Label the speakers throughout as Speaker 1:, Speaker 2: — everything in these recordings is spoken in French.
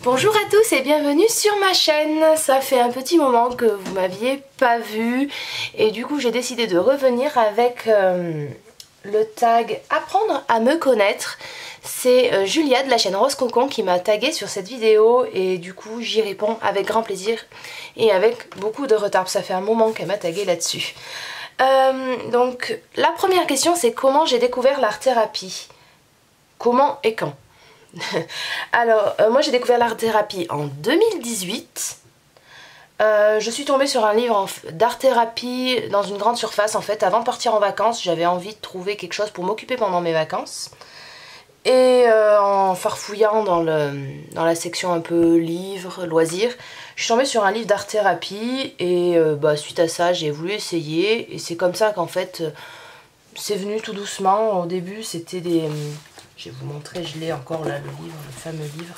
Speaker 1: Bonjour à tous et bienvenue sur ma chaîne. Ça fait un petit moment que vous m'aviez pas vu et du coup j'ai décidé de revenir avec le tag apprendre à me connaître. C'est Julia de la chaîne Rose Cocon qui m'a tagué sur cette vidéo et du coup j'y réponds avec grand plaisir et avec beaucoup de retard. Ça fait un moment qu'elle m'a tagué là-dessus. Donc la première question, c'est comment j'ai découvert l'art-thérapie. Comment et quand? Alors, moi j'ai découvert l'art-thérapie en 2018. Je suis tombée sur un livre d'art-thérapie dans une grande surface en fait. Avant de partir en vacances, j'avais envie de trouver quelque chose pour m'occuper pendant mes vacances. Et en farfouillant dans la section un peu livres, loisirs, je suis tombée sur un livre d'art-thérapie et suite à ça j'ai voulu essayer. Et c'est comme ça qu'en fait c'est venu tout doucement. Au début c'était des... Je vais vous montrer, je l'ai encore là, le livre, le fameux livre.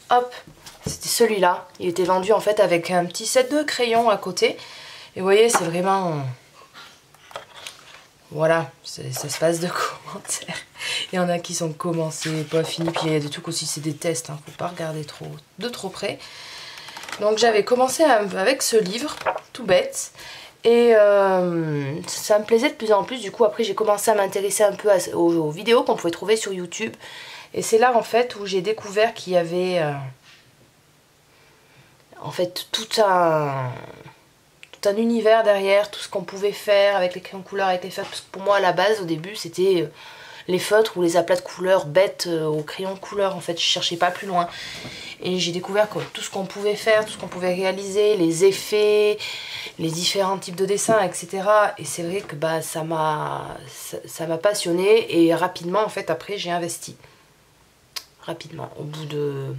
Speaker 1: Hop, c'était celui-là. Il était vendu en fait avec un petit set de crayons à côté. Et vous voyez, c'est vraiment... Voilà, ça se passe de commentaires. Il y en a qui sont commencés, pas finis. Puis il y a des trucs aussi, c'est des tests. Hein, faut pas regarder de trop près. Donc j'avais commencé avec ce livre, tout bête. Et ça me plaisait de plus en plus. Du coup après j'ai commencé à m'intéresser un peu aux vidéos qu'on pouvait trouver sur YouTube. Et c'est là en fait où j'ai découvert qu'il y avait en fait tout un univers derrière, tout ce qu'on pouvait faire avec les crayons couleurs, avec les feutres. Parce que pour moi à la base au début c'était les feutres ou les aplats de couleurs bêtes au crayon de couleur. En fait je cherchais pas plus loin. Et j'ai découvert tout ce qu'on pouvait faire, tout ce qu'on pouvait réaliser, les effets, les différents types de dessins, etc. Et c'est vrai que ça m'a passionnée et rapidement en fait après j'ai investi. Rapidement, au bout de...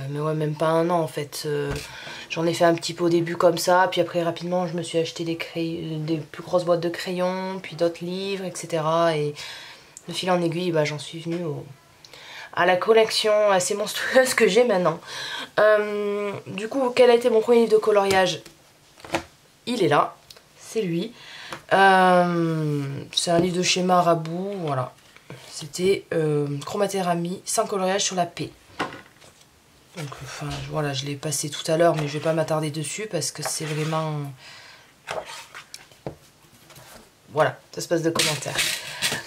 Speaker 1: mais ouais, même pas un an en fait. J'en ai fait un petit peu au début comme ça, puis après rapidement je me suis acheté des plus grosses boîtes de crayons, puis d'autres livres, etc. Et de fil en aiguille, j'en suis venue à la collection assez monstrueuse que j'ai maintenant. Du coup, quel a été mon premier livre de coloriage? Il est là, c'est lui. C'est un livre de chez Marabout, voilà. C'était Chromathérapie sans coloriage sur la paix. Donc, enfin, voilà, je l'ai passé tout à l'heure, mais je vais pas m'attarder dessus parce que c'est vraiment... Voilà, ça se passe de commentaires.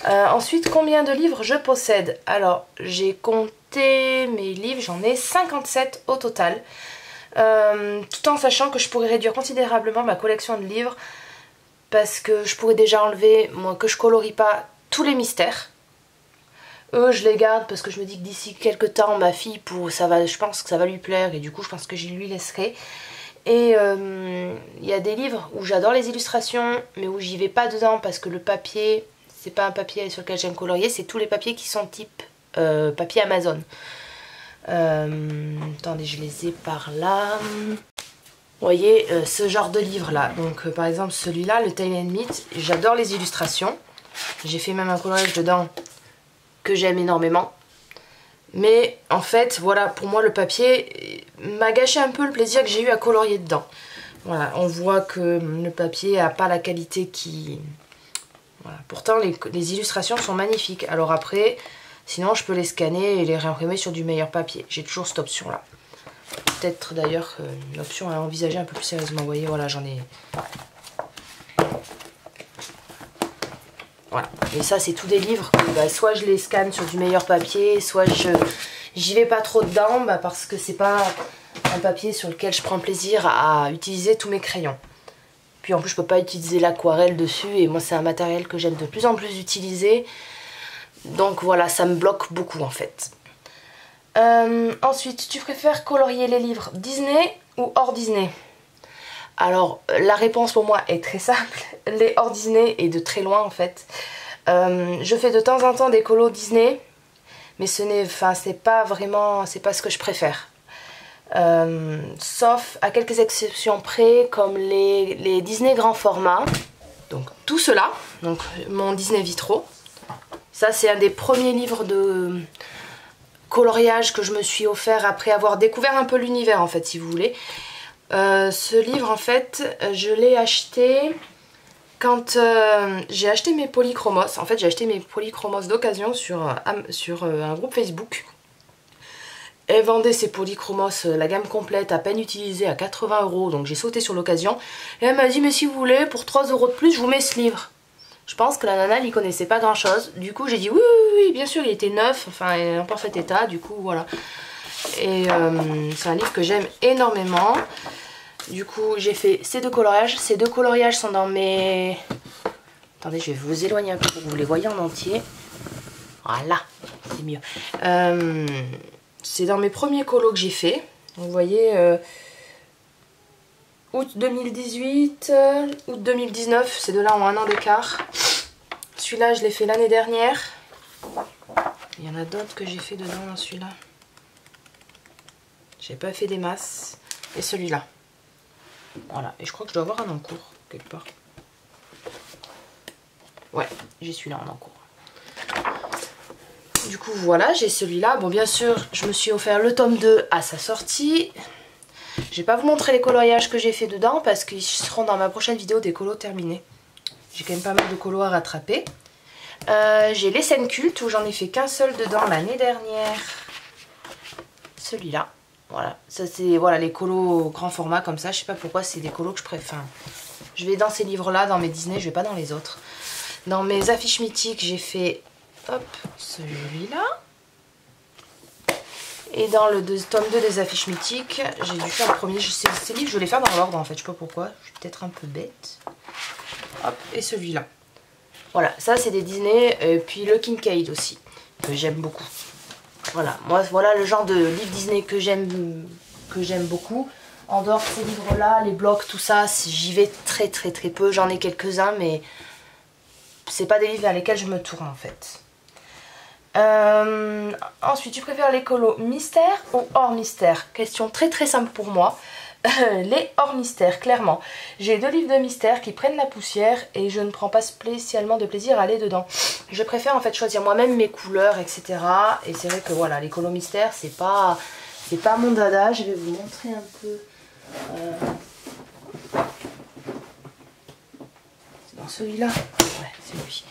Speaker 1: Ensuite, combien de livres je possède? Alors, j'ai compté mes livres, j'en ai 57 au total. Tout en sachant que je pourrais réduire considérablement ma collection de livres parce que je pourrais déjà enlever, moi, que je colorie pas tous les mystères. Eux, je les garde parce que je me dis que d'ici quelques temps, ma fille, je pense que ça va lui plaire et du coup, je pense que je lui laisserai. Et il y a des livres où j'adore les illustrations, mais où j'y vais pas dedans parce que le papier... C'est pas un papier sur lequel j'aime colorier, c'est tous les papiers qui sont type papier Amazon. Attendez, je les ai par là. Vous voyez, ce genre de livre là. Donc par exemple celui-là, le Tale and Meat, j'adore les illustrations. J'ai fait même un coloriage dedans que j'aime énormément. Mais en fait, voilà, pour moi le papier m'a gâché un peu le plaisir que j'ai eu à colorier dedans. Voilà, on voit que le papier n'a pas la qualité qui... Voilà. Pourtant les illustrations sont magnifiques. Alors après, sinon je peux les scanner et les réimprimer sur du meilleur papier. J'ai toujours cette option là. Peut-être d'ailleurs une option à envisager un peu plus sérieusement. Vous voyez, voilà, j'en ai... Voilà. Et ça c'est tous des livres que soit je les scanne sur du meilleur papier, soit j'y vais pas trop dedans parce que c'est pas un papier sur lequel je prends plaisir à utiliser tous mes crayons. Puis en plus je peux pas utiliser l'aquarelle dessus et moi c'est un matériel que j'aime de plus en plus utiliser. Donc voilà, ça me bloque beaucoup en fait. Ensuite, tu préfères colorier les livres Disney ou hors Disney? Alors la réponse pour moi est très simple. Les hors Disney et de très loin en fait. Je fais de temps en temps des colos Disney, mais c'est pas ce que je préfère. Sauf à quelques exceptions près comme les Disney grand format, donc tout cela, donc mon Disney Vitro, ça c'est un des premiers livres de coloriage que je me suis offert après avoir découvert un peu l'univers en fait si vous voulez. Ce livre en fait je l'ai acheté quand j'ai acheté mes polychromos. En fait j'ai acheté mes polychromos d'occasion sur un groupe Facebook. Elle vendait ses polychromos, la gamme complète, à peine utilisée, à 80 €. Donc j'ai sauté sur l'occasion. Et elle m'a dit, mais si vous voulez, pour 3 € de plus, je vous mets ce livre. Je pense que la nana n'y connaissait pas grand chose. Du coup j'ai dit oui, oui, oui, bien sûr, il était neuf, enfin en parfait état, du coup voilà. Et c'est un livre que j'aime énormément. Du coup j'ai fait ces deux coloriages. Ces deux coloriages sont dans mes... Attendez, je vais vous éloigner un peu pour que vous les voyez en entier. Voilà, c'est mieux. C'est dans mes premiers colos que j'ai fait. Vous voyez, août 2018, août 2019, ces deux-là ont 1 an d'écart. Celui-là, je l'ai fait l'année dernière. Il y en a d'autres que j'ai fait dedans dans celui-là. J'ai pas fait des masses. Et celui-là. Voilà, et je crois que je dois avoir un en cours, quelque part. Ouais, j'ai celui-là en cours. Du coup, voilà, j'ai celui-là. Bon, bien sûr, je me suis offert le tome 2 à sa sortie. Je vais pas vous montrer les coloriages que j'ai fait dedans parce qu'ils seront dans ma prochaine vidéo des colos terminés. J'ai quand même pas mal de colos à rattraper. J'ai les scènes cultes où j'en ai fait qu'un seul dedans l'année dernière. Celui-là. Voilà, ça c'est voilà, les colos grand format comme ça. Je sais pas pourquoi, c'est des colos que je préfère. Enfin, je vais dans ces livres-là, dans mes Disney, je vais pas dans les autres. Dans mes affiches mythiques, j'ai fait hop, celui-là. Et dans le tome 2 des affiches mythiques, j'ai dû faire le premier. Ces livres, je vais les faire dans l'ordre en fait, je sais pas pourquoi. Je suis peut-être un peu bête. Hop, et celui-là. Voilà, ça c'est des Disney. Et puis le Kincaid aussi, que j'aime beaucoup. Voilà, moi voilà le genre de livre Disney que j'aime beaucoup. En dehors de ces livres-là, les blocs, tout ça, j'y vais très peu. J'en ai quelques-uns, mais c'est pas des livres vers lesquels je me tourne en fait. Ensuite, tu préfères les colos mystère ou hors mystère? Question très simple pour moi. Les hors mystère, clairement. J'ai 2 livres de mystère qui prennent la poussière et je ne prends pas spécialement de plaisir à aller dedans. Je préfère en fait choisir moi-même mes couleurs, etc. Et c'est vrai que voilà, les colos mystère, c'est pas mon dada. Je vais vous montrer un peu. C'est dans celui-là. Ouais, c'est lui.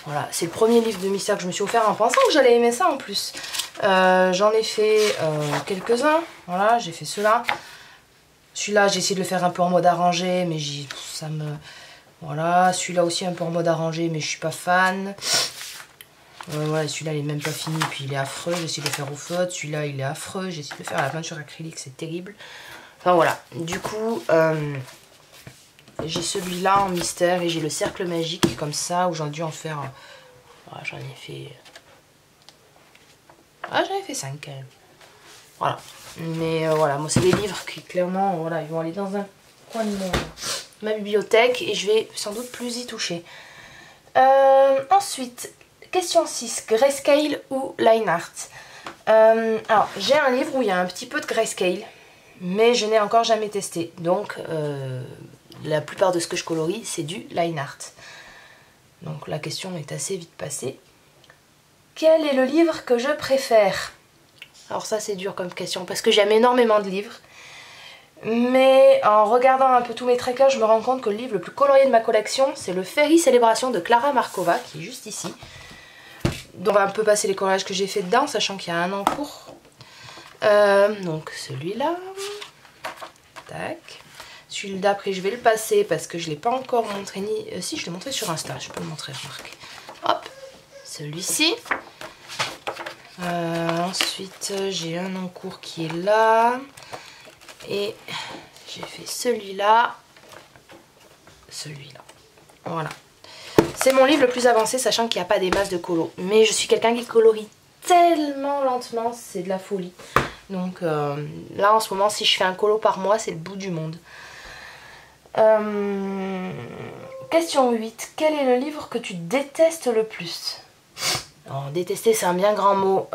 Speaker 1: Voilà, c'est le premier livre de mystère que je me suis offert en pensant que j'allais aimer ça en plus. J'en ai fait quelques-uns. Voilà, j'ai fait ceux-là. Celui-là, j'ai essayé de le faire un peu en mode arrangé, mais ça me... Voilà, celui-là aussi un peu en mode arrangé, mais je suis pas fan. Voilà, celui-là, il est même pas fini, puis il est affreux. J'ai essayé de le faire au feutre. Celui-là, il est affreux. J'ai essayé de le faire à la peinture acrylique, c'est terrible. Enfin, voilà. Du coup, j'ai celui-là en mystère et j'ai le cercle magique comme ça, où j'en ai dû en faire... Voilà, j'en ai fait... Ah, j'en ai fait 5 quand même. Voilà. Mais voilà, moi c'est des livres qui clairement, voilà, ils vont aller dans un coin de ma bibliothèque et je vais sans doute plus y toucher. Ensuite, question 6, grayscale ou line art? Alors, j'ai un livre où il y a un petit peu de grayscale, mais je n'ai encore jamais testé. Donc, la plupart de ce que je colorie, c'est du line art. Donc la question est assez vite passée. Quel est le livre que je préfère? Alors ça c'est dur comme question parce que j'aime énormément de livres. Mais en regardant un peu tous mes trackers, je me rends compte que le livre le plus colorié de ma collection, c'est le Fairy Célébration de Clara Markova, qui est juste ici. Donc on va un peu passer les coloriages que j'ai fait dedans, sachant qu'il y a un en cours. Donc celui-là. Tac. Celui d'après, je vais le passer parce que je ne l'ai pas encore montré ni... si, je l'ai montré sur Insta, je peux le montrer, remarque. Hop, celui-ci. Ensuite, j'ai un en cours qui est là. Et j'ai fait celui-là. Celui-là. Voilà. C'est mon livre le plus avancé, sachant qu'il n'y a pas des masses de colos. Mais je suis quelqu'un qui colorie tellement lentement, c'est de la folie. Donc là, en ce moment, si je fais un colo par mois, c'est le bout du monde. Question 8. Quel est le livre que tu détestes le plus? Alors, détester, c'est un bien grand mot.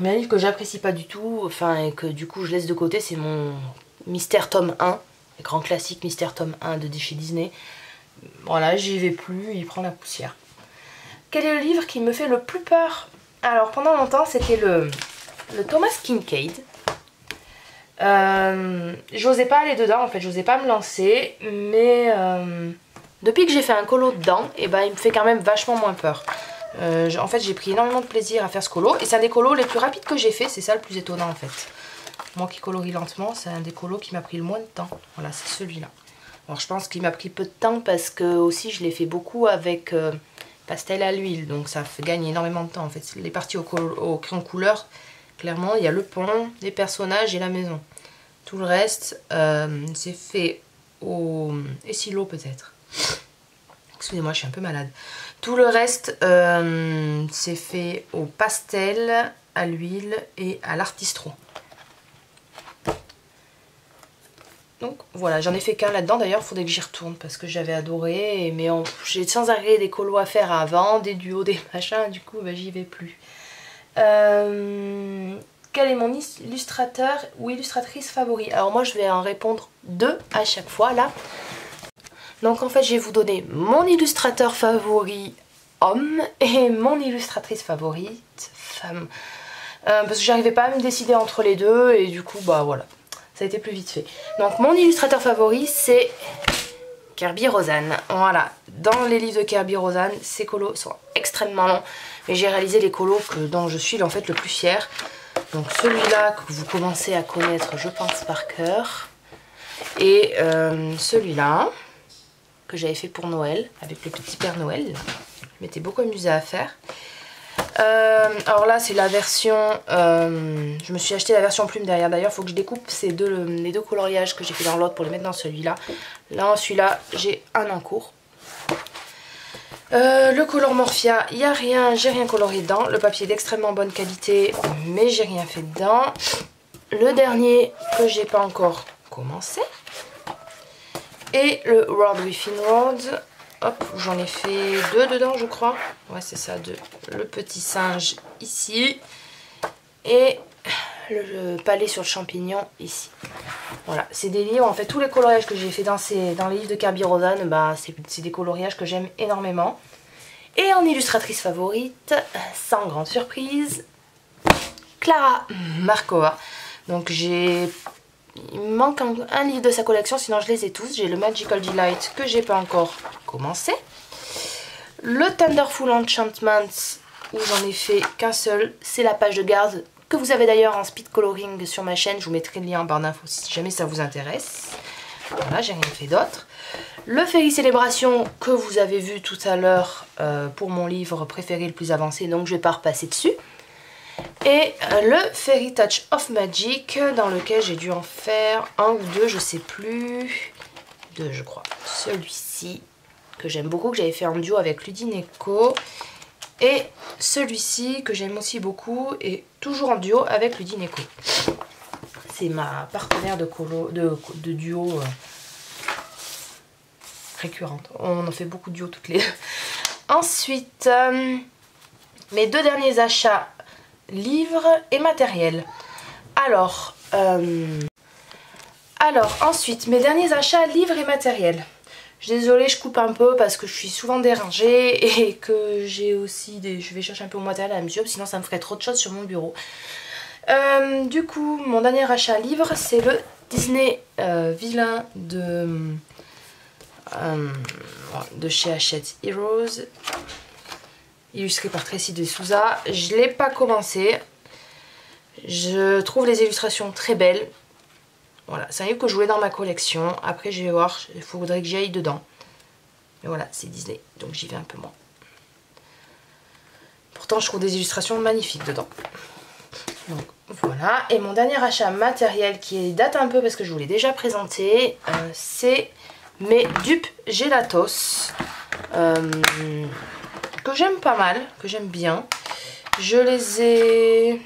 Speaker 1: Mais un livre que j'apprécie pas du tout, enfin, et que du coup je laisse de côté, c'est mon Mystère tome 1, le grand classique Mystère tome 1 de chez Disney. Voilà, j'y vais plus, il prend la poussière. Quel est le livre qui me fait le plus peur? Alors, pendant longtemps, c'était le Thomas Kincaid. J'osais pas aller dedans, en fait, j'osais pas me lancer, mais depuis que j'ai fait un colo dedans, et ben, il me fait quand même vachement moins peur. En fait j'ai pris énormément de plaisir à faire ce colo. Et c'est un des colos les plus rapides que j'ai fait. C'est ça le plus étonnant en fait. Moi qui colorie lentement, c'est un des colos qui m'a pris le moins de temps. Voilà, c'est celui-là. Alors je pense qu'il m'a pris peu de temps parce que aussi je l'ai fait beaucoup avec pastel à l'huile. Donc ça fait gagner énormément de temps en fait. Les parties au crayon couleur, clairement il y a le pont, les personnages et la maison. Tout le reste c'est fait au Essilo peut-être. Excusez-moi, je suis un peu malade. Tout le reste c'est fait au pastel, à l'huile et à l'artistro. Donc voilà, j'en ai fait qu'un là-dedans. D'ailleurs, il faudrait que j'y retourne parce que j'avais adoré. Mais j'ai sans arrêt des colos à faire avant, des duos, des machins. Du coup, bah, j'y vais plus. Quel est mon illustrateur ou illustratrice favori? Alors moi, je vais en répondre 2 à chaque fois là. Donc en fait, je vais vous donner mon illustrateur favori homme et mon illustratrice favorite femme. Parce que j'arrivais pas à me décider entre les deux et du coup, bah voilà. Ça a été plus vite fait. Donc mon illustrateur favori c'est Kerby Rosanes. Voilà, dans les livres de Kerby Rosanes, ces colos sont extrêmement longs. Mais j'ai réalisé les colos dont je suis en fait le plus fière. Donc celui-là que vous commencez à connaître je pense par cœur. Et celui-là que j'avais fait pour Noël avec le petit Père Noël. Je m'étais beaucoup amusée à faire. Alors là c'est la version je me suis acheté la version plume derrière. D'ailleurs il faut que je découpe les deux coloriages que j'ai fait dans l'autre pour les mettre dans celui-là. Là en celui-là j'ai un en cours. Le color Morphia, il n'y a rien, j'ai rien coloré dedans. Le papier est d'extrêmement bonne qualité mais j'ai rien fait dedans. Le dernier que j'ai pas encore commencé et le World Within World. Hop, j'en ai fait 2 dedans je crois. Ouais c'est ça, 2. Le petit singe ici. Et le palais sur le champignon ici. Voilà, c'est des livres, en fait tous les coloriages que j'ai fait dans les livres de Kerby Rosanes, bah, c'est des coloriages que j'aime énormément. Et en illustratrice favorite, sans grande surprise, Clara Markova. Donc il me manque un livre de sa collection, sinon je les ai tous. J'ai le Magical Delight que j'ai pas encore commencé. Le Thunderful Enchantment où j'en ai fait qu'un seul. C'est la page de garde que vous avez d'ailleurs en speed coloring sur ma chaîne. Je vous mettrai le lien en barre d'infos si jamais ça vous intéresse. Voilà, j'ai rien fait d'autre. Le Fairy Célébration que vous avez vu tout à l'heure pour mon livre préféré le plus avancé. Donc je vais pas repasser dessus. Et le Fairy Touch of Magic dans lequel j'ai dû en faire 1 ou 2, je sais plus. 2 je crois. Celui-ci que j'aime beaucoup, que j'avais fait en duo avec Ludineco. Et celui-ci que j'aime aussi beaucoup et toujours en duo avec Ludineco. C'est ma partenaire de duo récurrente. On en fait beaucoup de duo toutes les deux. Ensuite, mes 2 derniers achats, livres et matériel. Alors ensuite, mes derniers achats, livres et matériel. Je suis désolée, je coupe un peu parce que je suis souvent dérangée et que j'ai aussi je vais chercher un peu mon matériel à la mesure, sinon ça me ferait trop de choses sur mon bureau. Du coup, mon dernier achat livre, c'est le Disney Vilain de chez Hachette Heroes, illustré par Tracy de Souza. Je ne l'ai pas commencé. Je trouve les illustrations très belles. Voilà, c'est un livre que je voulais dans ma collection. Après, je vais voir, il faudrait que j'aille dedans. Mais voilà, c'est Disney, donc j'y vais un peu moins. Pourtant, je trouve des illustrations magnifiques dedans. Donc voilà, et mon dernier achat matériel qui date un peu parce que je vous l'ai déjà présenté, c'est mes dupes Gelatos. Que j'aime pas mal, que j'aime bien. Je les ai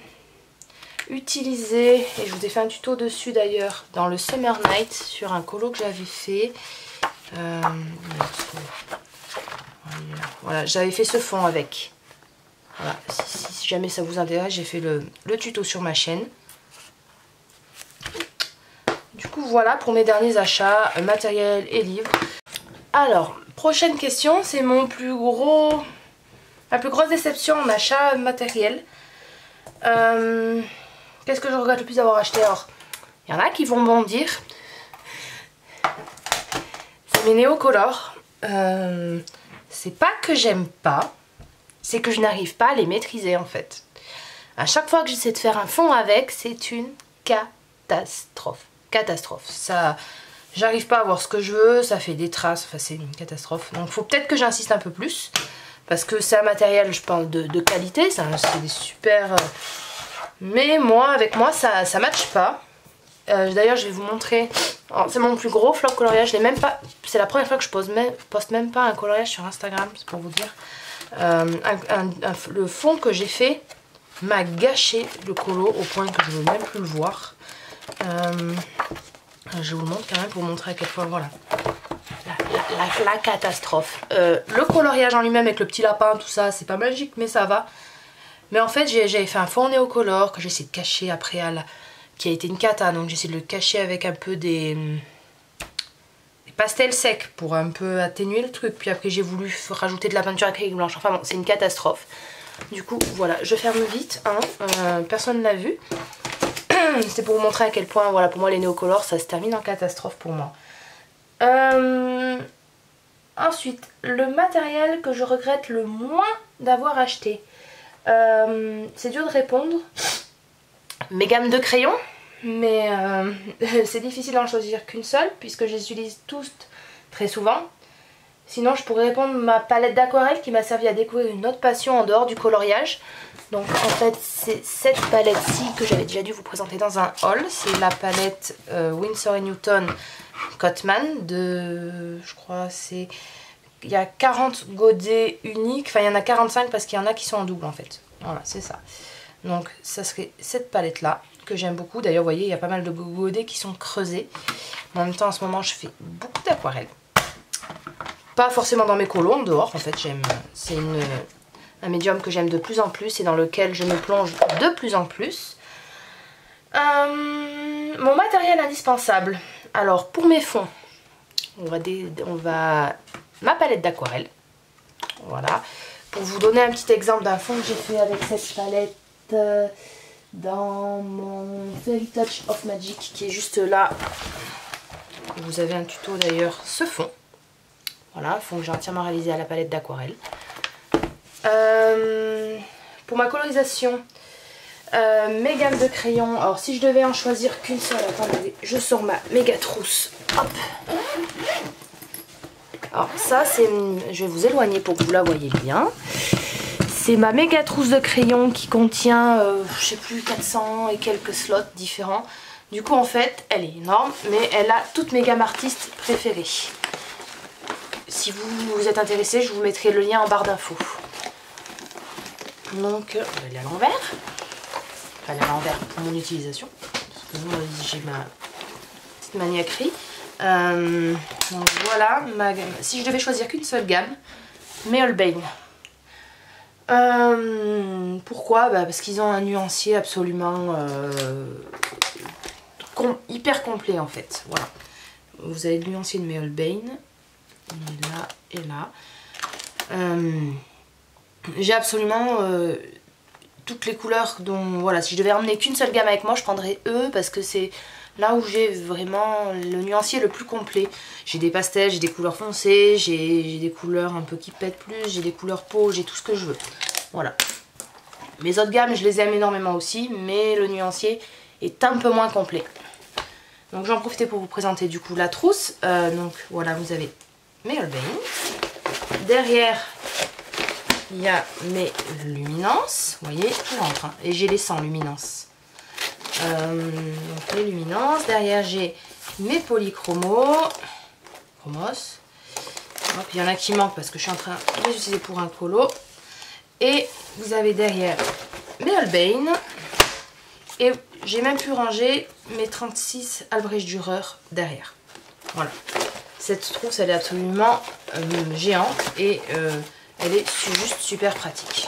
Speaker 1: utilisés et je vous ai fait un tuto dessus d'ailleurs dans le Summer Night sur un colo que j'avais fait. Voilà, j'avais fait ce fond avec. Voilà, si jamais ça vous intéresse, j'ai fait le tuto sur ma chaîne. Du coup voilà pour mes derniers achats, matériel et livres. Alors, prochaine question, c'est ma plus grosse déception en achat matériel. Qu'est-ce que je regrette le plus d'avoir acheté? Alors, il y en a qui vont bondir. C'est mes néocolores. C'est pas que j'aime pas, c'est que je n'arrive pas à les maîtriser en fait. À chaque fois que j'essaie de faire un fond avec, c'est une catastrophe. Catastrophe. Ça, j'arrive pas à voir ce que je veux, ça fait des traces, enfin c'est une catastrophe. Donc il faut peut-être que j'insiste un peu plus, parce que c'est un matériel, je pense, de qualité, c'est des super... mais moi, avec moi, ça matche pas. D'ailleurs, je vais vous montrer, c'est mon plus gros flop coloriage, je l'ai même pas... C'est la première fois que je poste même pas un coloriage sur Instagram, c'est pour vous dire. Le fond que j'ai fait m'a gâché le colo au point que je ne veux même plus le voir. Je vous le montre quand même pour vous montrer à quel point, voilà, la catastrophe. Le coloriage en lui-même avec le petit lapin, tout ça, c'est pas magique, mais ça va. Mais en fait, j'avais fait un fond néocolore que j'ai essayé de cacher après, qui a été une cata, donc j'ai essayé de le cacher avec un peu des pastels secs pour un peu atténuer le truc. Puis après, j'ai voulu rajouter de la peinture acrylique blanche. Enfin bon, c'est une catastrophe. Du coup, voilà, je ferme vite, hein. Personne ne l'a vu. C'était pour vous montrer à quel point, voilà, pour moi les néocolores, ça se termine en catastrophe pour moi. Ensuite, le matériel que je regrette le moins d'avoir acheté. C'est dur de répondre. Mes gammes de crayons, mais c'est difficile d'en choisir qu'une seule, puisque je les utilise tous très souvent. Sinon, je pourrais répondre ma palette d'aquarelle qui m'a servi à découvrir une autre passion en dehors du coloriage. Donc en fait, c'est cette palette-ci que j'avais déjà dû vous présenter dans un haul. C'est la palette Winsor & Newton Cotman de, je crois, c'est... Il y a 40 godets uniques, enfin il y en a 45 parce qu'il y en a qui sont en double en fait. Voilà, c'est ça. Donc ça serait cette palette-là que j'aime beaucoup. D'ailleurs, vous voyez, il y a pas mal de godets qui sont creusés. En même temps, en ce moment, je fais beaucoup d'aquarelle. Pas forcément dans mes colos, en dehors en fait, j'aime. C'est un médium que j'aime de plus en plus et dans lequel je me plonge de plus en plus. Mon matériel indispensable. Alors pour mes fonds, on va ma palette d'aquarelle. Voilà. Pour vous donner un petit exemple d'un fond que j'ai fait avec cette palette dans mon Fairy Touch of Magic qui est juste là. Vous avez un tuto d'ailleurs, ce fond. Voilà, fond que j'ai entièrement réalisé à la palette d'aquarelle. Pour ma colorisation, mes gammes de crayons. Alors si je devais en choisir qu'une seule, attendez, je sors ma méga trousse. Hop. Alors ça c'est, je vais vous éloigner pour que vous la voyez bien. C'est ma méga trousse de crayons qui contient, je sais plus, 400 et quelques slots différents. Du coup en fait, elle est énorme, mais elle a toutes mes gammes artistes préférées. Si vous êtes intéressé, je vous mettrai le lien en barre d'infos. Donc, elle est à l'envers. Enfin, elle est à l'envers pour mon utilisation. Parce que moi, j'ai ma petite maniaquerie. Donc voilà, si je devais choisir qu'une seule gamme, mes Holbein. Pourquoi? Parce qu'ils ont un nuancier absolument hyper complet en fait. Voilà. Vous avez le nuancier de mes Holbein. Là et là. J'ai absolument toutes les couleurs dont, voilà, si je devais emmener qu'une seule gamme avec moi, je prendrais eux parce que c'est là où j'ai vraiment le nuancier le plus complet. J'ai des pastels, j'ai des couleurs foncées, j'ai des couleurs un peu qui pètent plus, j'ai des couleurs peau, j'ai tout ce que je veux. Voilà. Mes autres gammes, je les aime énormément aussi, mais le nuancier est un peu moins complet. Donc j'en profitais pour vous présenter du coup la trousse. Donc voilà, vous avez mes Holbein. Derrière, il y a mes luminances. Vous voyez, tout rentre. Hein. Et j'ai les 100 luminances. Donc les luminances. Derrière, j'ai mes polychromos. Chromos. Hop, il y en a qui manquent parce que je suis en train de les utiliser pour un colo. Et vous avez derrière mes Holbein. Et j'ai même pu ranger mes 36 Albrecht Dürer derrière. Voilà. Cette trousse, elle est absolument géante et elle est juste super pratique.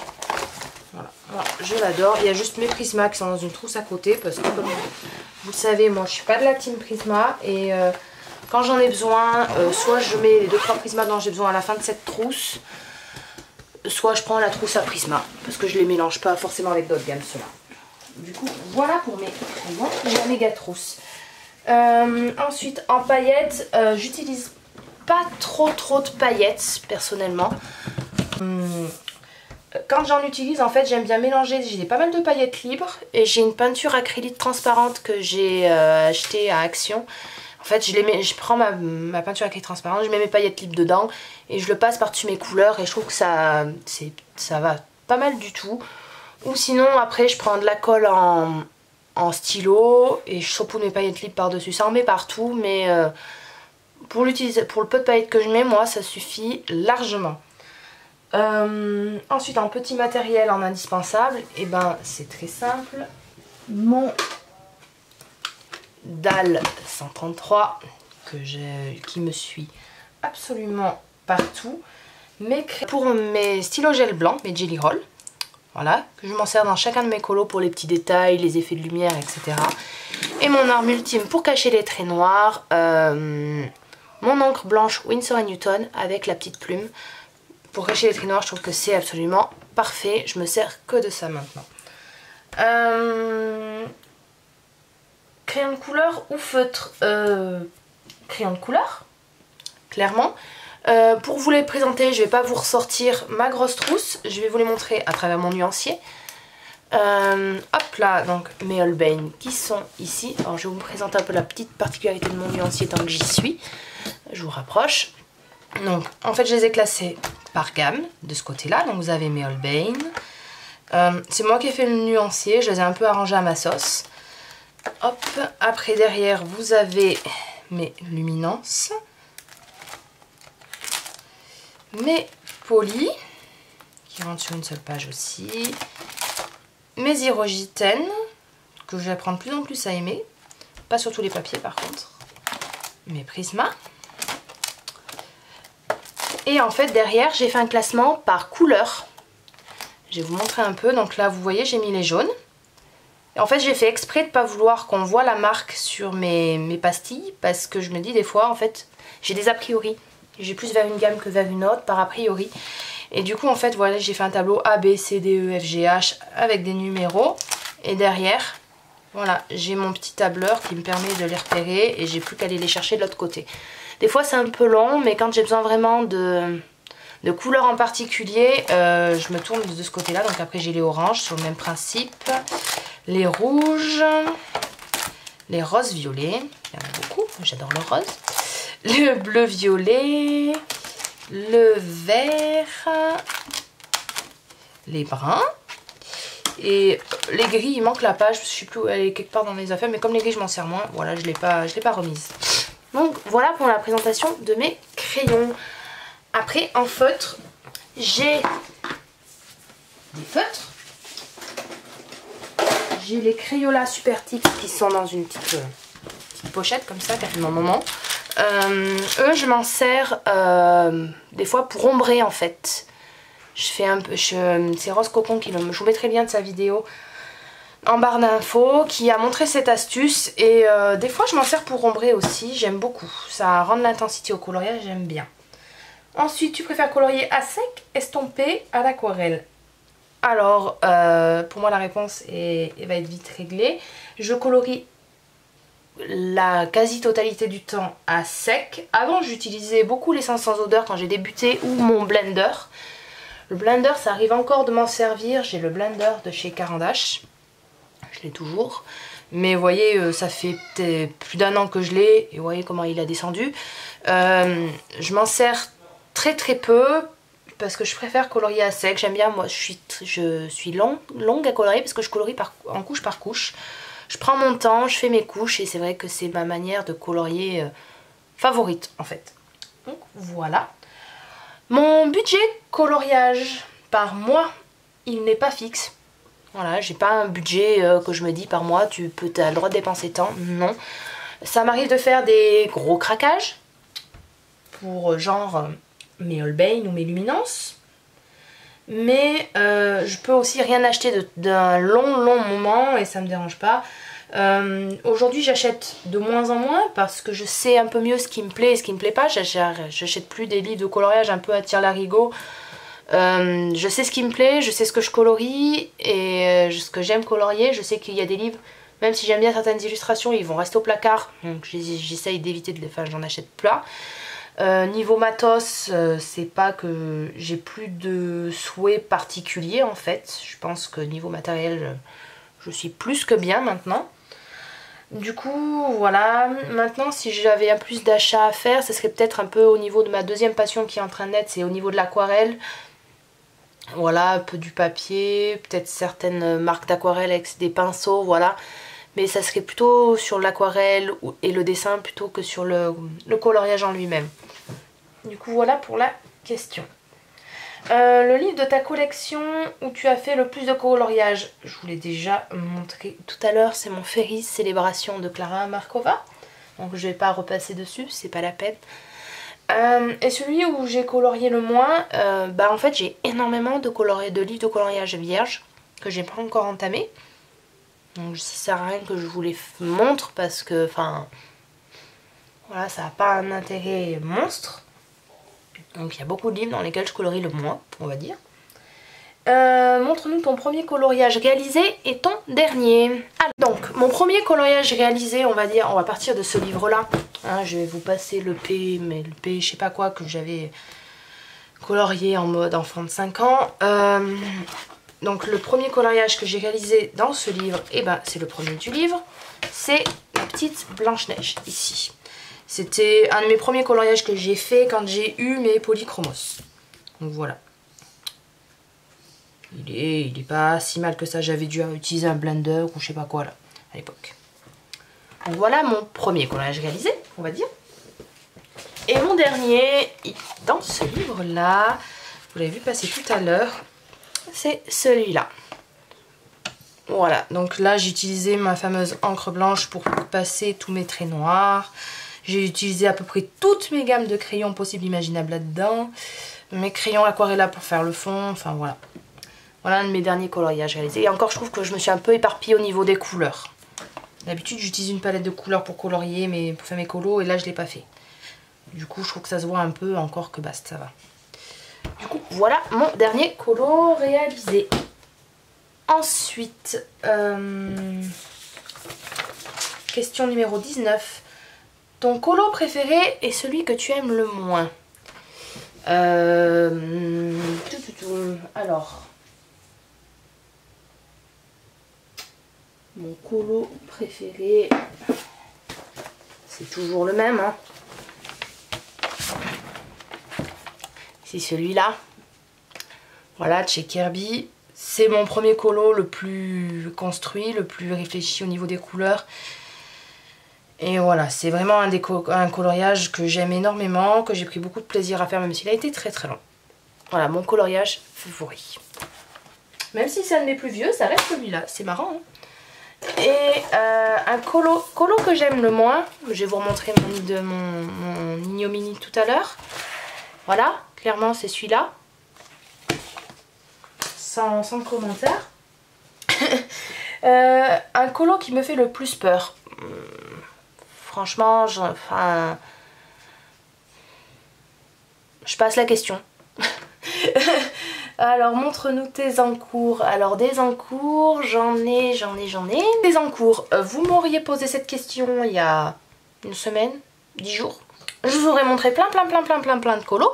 Speaker 1: Voilà. Voilà, je l'adore. Il y a juste mes Prisma qui sont dans une trousse à côté parce que comme vous le savez, moi je suis pas de la team Prisma et quand j'en ai besoin, soit je mets les 2-3 Prisma dont j'ai besoin à la fin de cette trousse, soit je prends la trousse à Prisma parce que je les mélange pas forcément avec d'autres gammes ceux-là. Du coup, voilà pour mes crayons et la méga trousse. Ensuite, en paillettes, j'utilise pas trop de paillettes personnellement. quand j'en utilise, en fait, j'aime bien mélanger. J'ai pas mal de paillettes libres et j'ai une peinture acrylique transparente que j'ai achetée à Action. En fait, je prends ma peinture acrylique transparente, je mets mes paillettes libres dedans et je le passe par-dessus mes couleurs et je trouve que ça va pas mal du tout. Ou sinon, après, je prends de la colle en stylo et je saupoudre mes paillettes libres par-dessus. Ça en met partout, mais pour le peu de paillettes que je mets, moi, ça suffit largement. Ensuite, en petit matériel en indispensable, et ben c'est très simple. Mon dalle 133 qui me suit absolument partout. Pour mes stylos gel blanc, mes Jelly Roll, voilà, que je m'en sers dans chacun de mes colos pour les petits détails, les effets de lumière, etc. Et mon arme ultime pour cacher les traits noirs, mon encre blanche Winsor & Newton avec la petite plume. Pour cacher les traits noirs, je trouve que c'est absolument parfait. Je me sers que de ça maintenant. Crayon de couleur ou feutre? Crayon de couleur, clairement. Pour vous les présenter, je ne vais pas vous ressortir ma grosse trousse. Je vais vous les montrer à travers mon nuancier. Hop là, donc mes Holbein qui sont ici. Alors je vais vous présenter un peu la petite particularité de mon nuancier tant que j'y suis. Je vous rapproche. Donc en fait je les ai classés par gamme de ce côté là. Donc vous avez mes Holbein. C'est moi qui ai fait le nuancier, je les ai un peu arrangés à ma sauce. Hop, après derrière vous avez mes luminances. Mes polis qui rentrent sur une seule page aussi. Mes Irogitènes que je vais apprendre de plus en plus à aimer. Pas sur tous les papiers par contre. Mes Prisma. Et en fait derrière j'ai fait un classement par couleur. Je vais vous montrer un peu. Donc là vous voyez j'ai mis les jaunes. Et en fait j'ai fait exprès de ne pas vouloir qu'on voit la marque sur mes pastilles. Parce que je me dis des fois en fait j'ai des a priori. J'ai plus vers une gamme que vers une autre par a priori. Et du coup en fait voilà j'ai fait un tableau A, B, C, D, E, F, G, H avec des numéros. Et derrière voilà j'ai mon petit tableur qui me permet de les repérer. Et j'ai plus qu'à aller les chercher de l'autre côté. Des fois c'est un peu long, mais quand j'ai besoin vraiment de couleurs en particulier, je me tourne de ce côté-là. Donc après j'ai les oranges sur le même principe, les rouges, les roses violets, il y en a beaucoup, j'adore le rose, le bleu violet, le vert, les bruns. Et les gris, il manque la page, je ne sais plus où elle est quelque part dans mes affaires, mais comme les gris je m'en sers moins, voilà, je l'ai pas remise. Donc voilà pour la présentation de mes crayons. Après en feutre, j'ai des feutres. J'ai les Crayola Supertix qui sont dans une petite pochette comme ça, qu'a fait mon maman. Eux je m'en sers des fois pour ombrer en fait. Je fais un peu, c'est Rose Cocon je vous mettrai le lien de sa vidéo en barre d'infos, qui a montré cette astuce. Et des fois je m'en sers pour ombrer aussi, j'aime beaucoup. Ça rend de l'intensité au coloriage, j'aime bien. Ensuite, tu préfères colorier à sec, estompé, à l'aquarelle? Alors, pour moi la réponse va être vite réglée. Je colorie la quasi-totalité du temps à sec. Avant j'utilisais beaucoup l'essence sans odeur quand j'ai débuté, ou mon blender. Le blender ça arrive encore de m'en servir, j'ai le blender de chez Caran d'Ache. Je l'ai toujours, mais vous voyez ça fait plus d'un an que je l'ai et vous voyez comment il a descendu. Je m'en sers très peu parce que je préfère colorier à sec. J'aime bien, moi je suis longue à colorier parce que je colorie en couche par couche. Je prends mon temps, je fais mes couches et c'est vrai que c'est ma manière de colorier favorite en fait. Donc voilà. Mon budget coloriage par mois, il n'est pas fixe. Voilà, j'ai pas un budget que je me dis par mois, tu as le droit de dépenser tant. Non. Ça m'arrive de faire des gros craquages pour genre mes Holbein ou mes luminances. Mais je peux aussi rien acheter d'un long moment et ça me dérange pas. Aujourd'hui j'achète de moins en moins parce que je sais un peu mieux ce qui me plaît et ce qui me plaît pas. J'achète plus des livres de coloriage un peu à tire-larigot. Je sais ce qui me plaît, je sais ce que je colorie et ce que j'aime colorier. Je sais qu'il y a des livres, même si j'aime bien certaines illustrations, ils vont rester au placard. Donc j'essaye d'éviter de les faire, j'en achète plein. Niveau matos, c'est pas que j'ai plus de souhaits particuliers en fait. Je pense que niveau matériel, je suis plus que bien maintenant. Du coup, voilà. Maintenant, si j'avais un plus d'achats à faire, ce serait peut-être un peu au niveau de ma deuxième passion qui est en train de naître, c'est au niveau de l'aquarelle. Voilà, un peu du papier, peut-être certaines marques d'aquarelle avec des pinceaux, voilà. Mais ça serait plutôt sur l'aquarelle et le dessin plutôt que sur le coloriage en lui-même. Du coup, voilà pour la question. Le livre de ta collection où tu as fait le plus de coloriage, je vous l'ai déjà montré tout à l'heure, c'est mon Fairies Célébration de Clara Markova. Donc je vais pas repasser dessus, c'est pas la peine. Et celui où j'ai colorié le moins, en fait j'ai énormément de livres de coloriage vierge que j'ai pas encore entamé. Donc ça sert à rien que je vous les montre parce que enfin voilà, ça n'a pas un intérêt monstre. Donc il y a beaucoup de livres dans lesquels je colorie le moins, on va dire. Montre-nous ton premier coloriage réalisé et ton dernier. Donc mon premier coloriage réalisé, on va dire, on va partir de ce livre là. Hein, je vais vous passer le P, mais le P je sais pas quoi que j'avais colorié en mode enfant de 5 ans. Donc le premier coloriage que j'ai réalisé dans ce livre, c'est le premier du livre, c'est la petite Blanche-Neige ici. C'était un de mes premiers coloriages que j'ai fait quand j'ai eu mes polychromos. Donc voilà. Il est pas si mal que ça, j'avais dû utiliser un blender ou je sais pas quoi là, à l'époque. Donc voilà mon premier coloriage réalisé, on va dire. Et mon dernier, dans ce livre là, vous l'avez vu passer tout à l'heure, c'est celui-là. Voilà, donc là j'ai utilisé ma fameuse encre blanche pour passer tous mes traits noirs. J'ai utilisé à peu près toutes mes gammes de crayons possibles imaginables là-dedans. Mes crayons aquarella pour faire le fond, enfin voilà. Voilà un de mes derniers coloriages réalisés. Et encore je trouve que je me suis un peu éparpillée au niveau des couleurs. D'habitude j'utilise une palette de couleurs pour colorier, pour faire mes colos, et là je ne l'ai pas fait. Du coup je trouve que ça se voit un peu, encore que basta, ça va. Du coup voilà mon dernier colo réalisé. Ensuite, question numéro 19. Ton colo préféré est celui que tu aimes le moins. Alors, mon colo préféré, c'est toujours le même. Hein. C'est celui-là. Voilà, chez Kirby. C'est mon premier colo le plus construit, le plus réfléchi au niveau des couleurs. Et voilà, c'est vraiment un coloriage que j'aime énormément, que j'ai pris beaucoup de plaisir à faire, même s'il a été très très long. Voilà, mon coloriage favori. Même si c'est un de mes plus vieux, ça reste celui-là, c'est marrant. Hein. Et un colo que j'aime le moins, je vais vous remontrer mon ignominie tout à l'heure. Voilà, clairement c'est celui-là. Sans commentaire. Un colo qui me fait le plus peur. Franchement, je passe la question. Alors, montre-nous tes encours. Alors, des encours, j'en ai. Des encours, vous m'auriez posé cette question il y a une semaine, 10 jours. Je vous aurais montré plein de colos.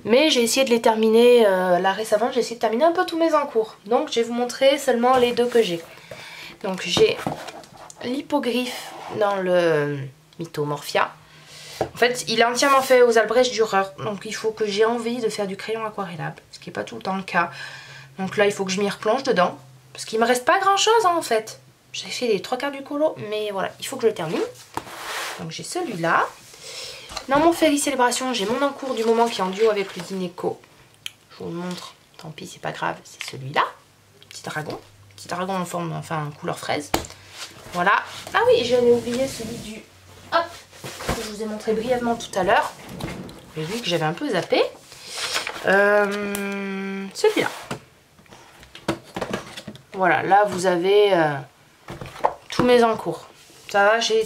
Speaker 1: Mais j'ai essayé de les terminer, là récemment, j'ai essayé de terminer un peu tous mes encours. Donc, je vais vous montrer seulement les deux que j'ai. Donc, j'ai l'hippogriffe dans le Mythomorphia. En fait, il est entièrement fait aux Albrecht Dürer. Donc, il faut que j'ai envie de faire du crayon aquarellable, ce qui n'est pas tout le temps le cas. Donc là, il faut que je m'y replonge dedans. Parce qu'il me reste pas grand-chose, hein, en fait. J'ai fait les 3/4 du colo, mais voilà, il faut que je le termine. Donc, j'ai celui-là. Dans mon Fairy Célébration, j'ai mon encours du moment qui est en duo avec le Dineco. Je vous le montre, tant pis, c'est pas grave, c'est celui-là. Petit dragon en forme, enfin, couleur fraise. Voilà. Ah oui, j'avais oublié celui du... Hop, que je vous ai montré brièvement tout à l'heure. J'ai vu que j'avais un peu zappé. Celui-là. Voilà, là vous avez tous mes encours. Ça va, j'ai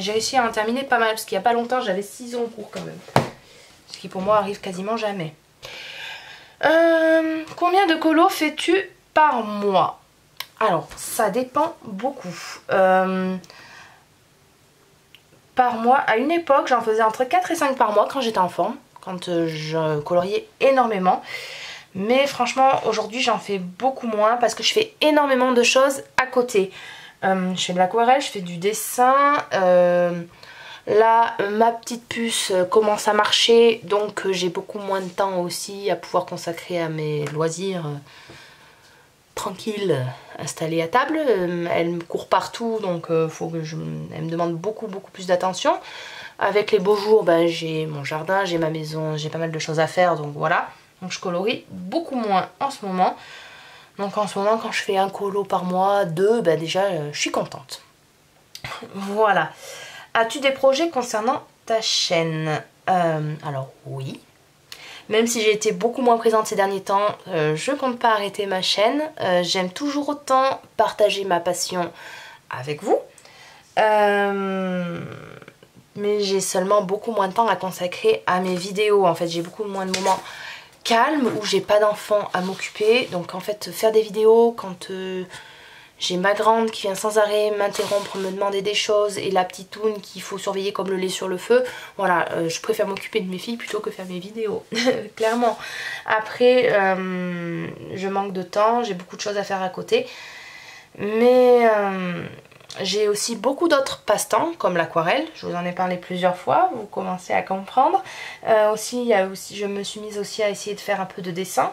Speaker 1: réussi à en terminer pas mal, parce qu'il n'y a pas longtemps j'avais 6 encours quand même. Ce qui pour moi arrive quasiment jamais. Combien de colos fais-tu par mois? Alors, ça dépend beaucoup. par mois. À une époque, j'en faisais entre 4 et 5 par mois quand j'étais enfant, quand je coloriais énormément. Mais franchement, aujourd'hui, j'en fais beaucoup moins parce que je fais énormément de choses à côté. Je fais de l'aquarelle, je fais du dessin. Là, ma petite puce commence à marcher, donc j'ai beaucoup moins de temps aussi à pouvoir consacrer à mes loisirs tranquilles, installés à table. Elle me court partout, donc faut que elle me demande beaucoup plus d'attention. Avec les beaux jours, ben, j'ai mon jardin, j'ai ma maison, j'ai pas mal de choses à faire, donc voilà. Donc je colorie beaucoup moins en ce moment. Donc en ce moment, quand je fais un colo par mois, 2, ben déjà je suis contente. Voilà. As-tu des projets concernant ta chaîne? Alors oui. Même si j'ai été beaucoup moins présente ces derniers temps, je compte pas arrêter ma chaîne. J'aime toujours autant partager ma passion avec vous. Mais j'ai seulement beaucoup moins de temps à consacrer à mes vidéos. En fait, j'ai beaucoup moins de moments calmes où j'ai pas d'enfants à m'occuper. Donc en fait, faire des vidéos quand j'ai ma grande qui vient sans arrêt m'interrompre, me demander des choses, et la petite toune qu'il faut surveiller comme le lait sur le feu. Voilà, je préfère m'occuper de mes filles plutôt que faire mes vidéos, clairement. Après, je manque de temps, j'ai beaucoup de choses à faire à côté. Mais j'ai aussi beaucoup d'autres passe-temps, comme l'aquarelle. Je vous en ai parlé plusieurs fois, vous commencez à comprendre. Je me suis mise aussi à essayer de faire un peu de dessin.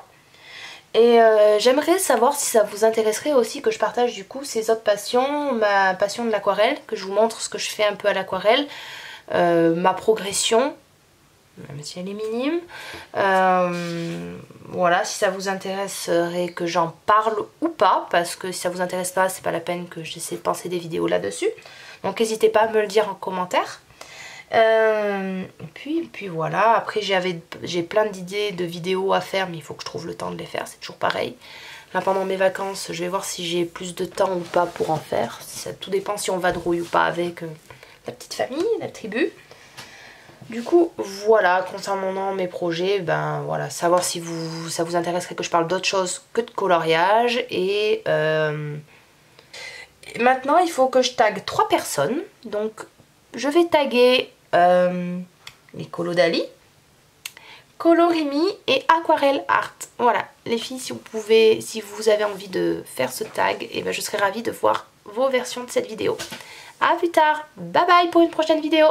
Speaker 1: Et j'aimerais savoir si ça vous intéresserait aussi que je partage du coup ces autres passions, ma passion de l'aquarelle, que je vous montre ce que je fais un peu à l'aquarelle, ma progression, même si elle est minime. Voilà, si ça vous intéresserait que j'en parle ou pas, parce que si ça vous intéresse pas, c'est pas la peine que j'essaie de penser des vidéos là-dessus. Donc n'hésitez pas à me le dire en commentaire. Puis voilà, après j'ai plein d'idées de vidéos à faire, mais il faut que je trouve le temps de les faire, c'est toujours pareil. Là pendant mes vacances, je vais voir si j'ai plus de temps ou pas pour en faire. Ça tout dépend si on vadrouille ou pas avec la petite famille, la tribu. Du coup voilà, concernant mes projets, ben voilà, savoir si ça vous intéresserait que je parle d'autre chose que de coloriage. Et maintenant il faut que je tague 3 personnes, donc je vais taguer les Colodali, Colorimi et Aquarelle Art. Voilà, les filles, si vous avez envie de faire ce tag, et ben je serai ravie de voir vos versions de cette vidéo. A plus tard, bye bye pour une prochaine vidéo.